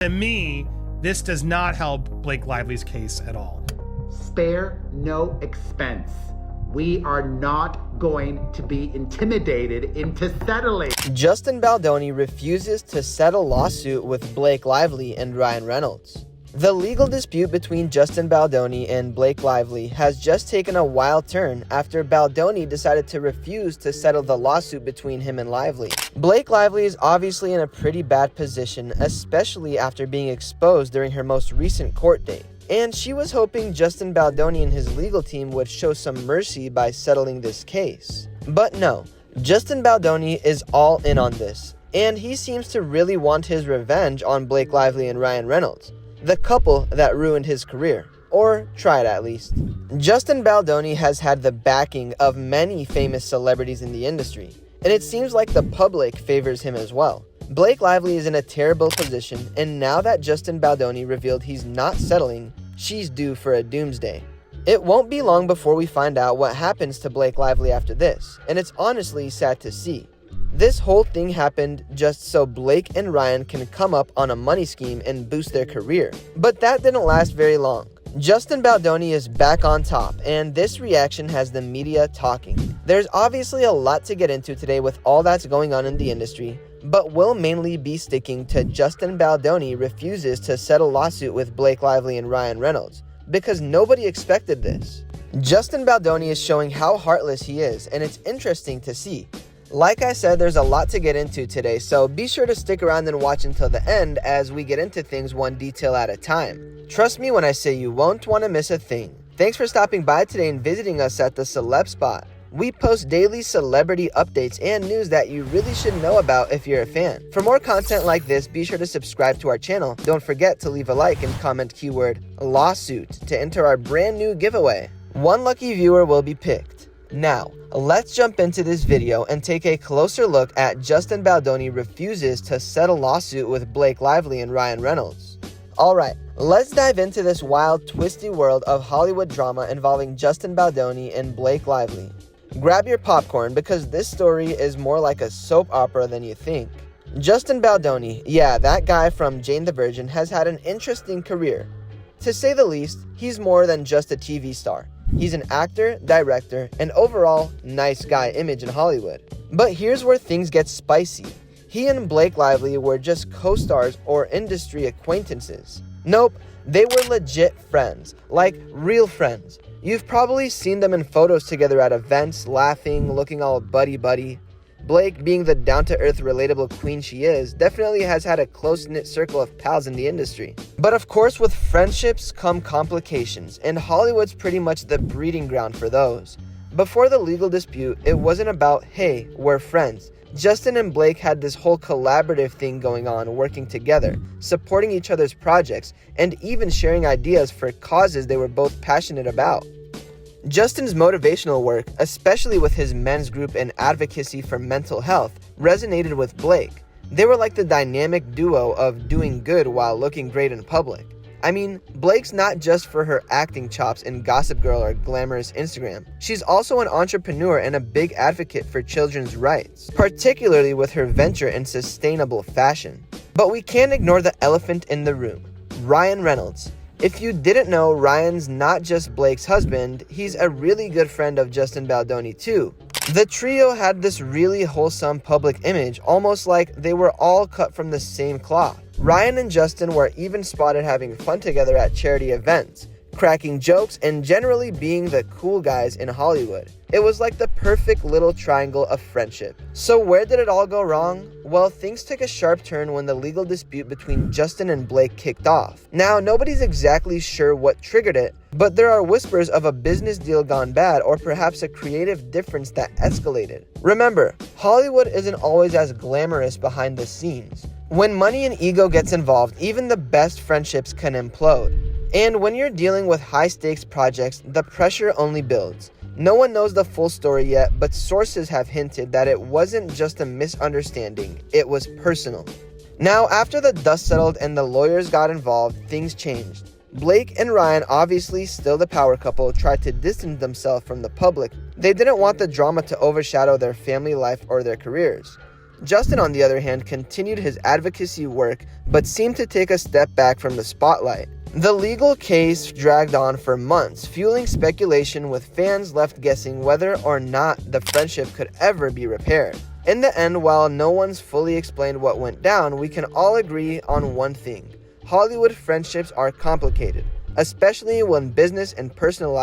To me, this does not help Blake Lively's case at all. Spare no expense. We are not going to be intimidated into settling. Justin Baldoni refuses to settle lawsuit with Blake Lively and Ryan Reynolds. The legal dispute between Justin Baldoni and Blake Lively has just taken a wild turn after Baldoni decided to refuse to settle the lawsuit between him and Lively. Blake Lively is obviously in a pretty bad position, especially after being exposed during her most recent court date. And she was hoping Justin Baldoni and his legal team would show some mercy by settling this case. But no, Justin Baldoni is all in on this, and he seems to really want his revenge on Blake Lively and Ryan Reynolds, the couple that ruined his career, or tried at least. Justin Baldoni has had the backing of many famous celebrities in the industry, and it seems like the public favors him as well. Blake Lively is in a terrible position, and now that Justin Baldoni revealed he's not settling, she's due for a doomsday. It won't be long before we find out what happens to Blake Lively after this, and it's honestly sad to see. This whole thing happened just so Blake and Ryan can come up on a money scheme and boost their career. But that didn't last very long. Justin Baldoni is back on top, and this reaction has the media talking. There's obviously a lot to get into today with all that's going on in the industry, but we'll mainly be sticking to Justin Baldoni refuses to settle lawsuit with Blake Lively and Ryan Reynolds, because nobody expected this. Justin Baldoni is showing how heartless he is, and it's interesting to see. Like I said, there's a lot to get into today, so be sure to stick around and watch until the end as we get into things one detail at a time. Trust me when I say you won't want to miss a thing. Thanks for stopping by today and visiting us at the Celebs spot. We post daily celebrity updates and news that you really should know about if you're a fan. For more content like this, be sure to subscribe to our channel. Don't forget to leave a like and comment keyword lawsuit to enter our brand new giveaway. One lucky viewer will be picked. Now, let's jump into this video and take a closer look at Justin Baldoni refuses to settle lawsuit with Blake Lively and Ryan Reynolds. Alright, let's dive into this wild, twisty world of Hollywood drama involving Justin Baldoni and Blake Lively. Grab your popcorn because this story is more like a soap opera than you think. Justin Baldoni, yeah, that guy from Jane the Virgin, has had an interesting career. To say the least, he's more than just a TV star. He's an actor, director, and overall nice guy image in Hollywood. But here's where things get spicy. He and Blake Lively were just co-stars or industry acquaintances. Nope, they were legit friends, like real friends. You've probably seen them in photos together at events, laughing, looking all buddy-buddy. Blake, being the down-to-earth, relatable queen she is, definitely has had a close-knit circle of pals in the industry. But of course, with friendships come complications, and Hollywood's pretty much the breeding ground for those. Before the legal dispute, it wasn't about, hey, we're friends. Justin and Blake had this whole collaborative thing going on, working together, supporting each other's projects, and even sharing ideas for causes they were both passionate about. Justin's motivational work, especially with his men's group and advocacy for mental health, resonated with Blake. They were like the dynamic duo of doing good while looking great in public. I mean, Blake's not just for her acting chops in Gossip Girl or glamorous Instagram. She's also an entrepreneur and a big advocate for children's rights, particularly with her venture in sustainable fashion. But we can't ignore the elephant in the room, Ryan Reynolds. If you didn't know, Ryan's not just Blake's husband, he's a really good friend of Justin Baldoni too. The trio had this really wholesome public image, almost like they were all cut from the same cloth. Ryan and Justin were even spotted having fun together at charity events, cracking jokes, and generally being the cool guys in Hollywood. It was like the perfect little triangle of friendship. So where did it all go wrong? Well, things took a sharp turn when the legal dispute between Justin and Blake kicked off. Now, nobody's exactly sure what triggered it, but there are whispers of a business deal gone bad or perhaps a creative difference that escalated. Remember, Hollywood isn't always as glamorous behind the scenes. When money and ego gets involved, even the best friendships can implode. And when you're dealing with high-stakes projects, the pressure only builds. No one knows the full story yet, but sources have hinted that it wasn't just a misunderstanding, it was personal. Now, after the dust settled and the lawyers got involved, things changed. Blake and Ryan, obviously still the power couple, tried to distance themselves from the public. They didn't want the drama to overshadow their family life or their careers. Justin, on the other hand, continued his advocacy work but seemed to take a step back from the spotlight. The legal case dragged on for months, fueling speculation with fans left guessing whether or not the friendship could ever be repaired. In the end, while no one's fully explained what went down, we can all agree on one thing: Hollywood friendships are complicated, especially when business and personal life